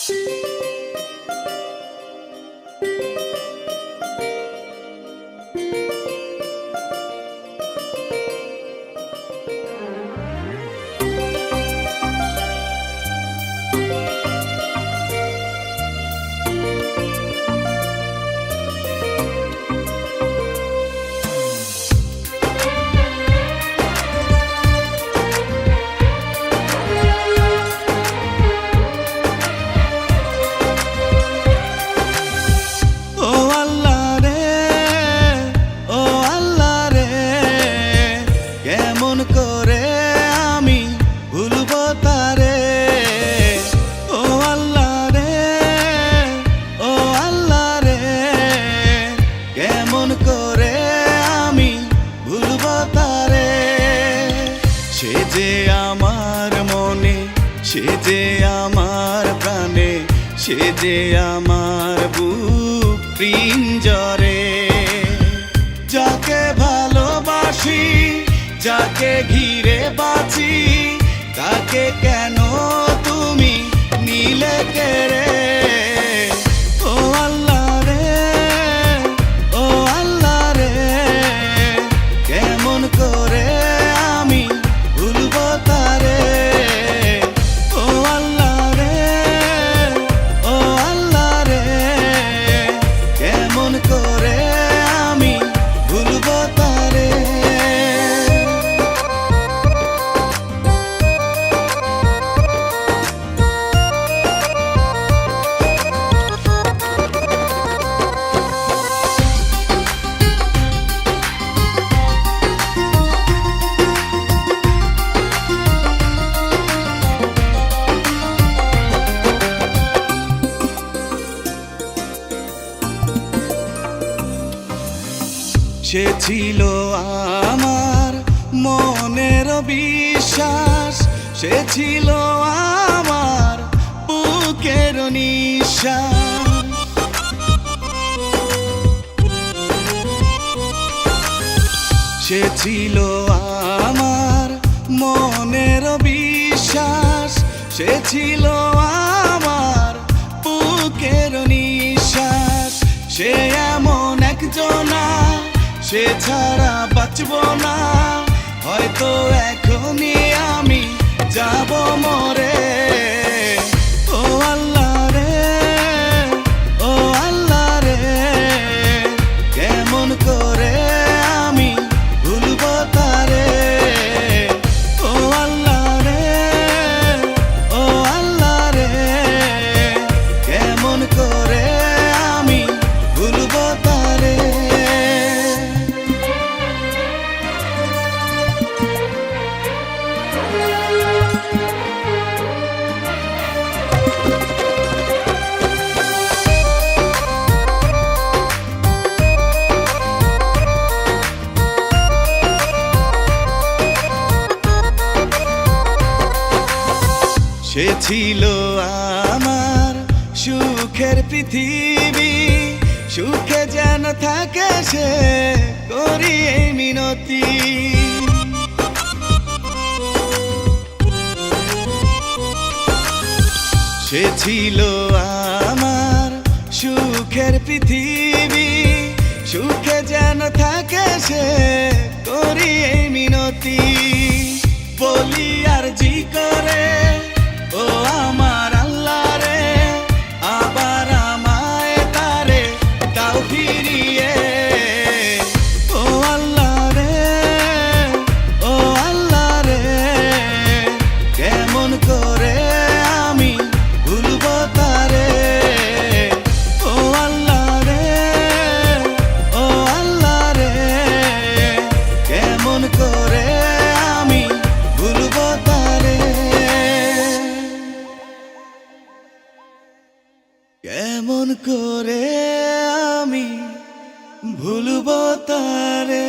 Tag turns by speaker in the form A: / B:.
A: সে যে আমার প্রাণে, সে যে আমার বুক পিঞ্জরে। যাকে ভালোবাসি, যাকে ঘিরে বাঁচি, তাকে কেন তুমি নিলে কেড়ে? ও আল্লাহ রে, ও আল্লাহ রে, কেমন করে আমি ভুলবো তারে? ও আল্লাহ রে, ও আল্লাহ রে, কেমন করে আমি ভুলবো তারে? সে ছিল আমার মনের বিশ্বাস, সে ছিল আমার বুকের নিঃশ্বাস। সে ছিল আমার মনের বিশ্বাস, সে ছিল আমার বুকের নিঃশ্বাস। সে এমন একজনা, সে ছাড়া বাঁচবো না, হয়তো এখনই আমি যাব মরে। ও আল্লাহ রে, ও আল্লাহ রে, কেমন করে আমি ভুলবো তারে? ও আল্লাহ রে, ও আল্লাহ রে, কেমন করে আমি ভুলবো তারে? সে ছিল আমার সুখের পৃথিবী, সুখে যেন থাকে সে, করি এই মিনতি। সে ছিল আমার সুখের পৃথিবী, সুখে যেন থাকে সে, করি এই মিনতি। বলি আর জি করে, ও আমার আল্লাহ রে, আবার আমায় তারে দাও ফিরিয়ে। ও আল্লাহ রে, ও আল্লাহ রে, কেমন করে আমি ভুলবো তারে? ও আল্লাহ রে, ও আল্লাহ রে, কেমন করে আমি ভুলবো তারে? কেমন করে আমি ভুলবো তারে?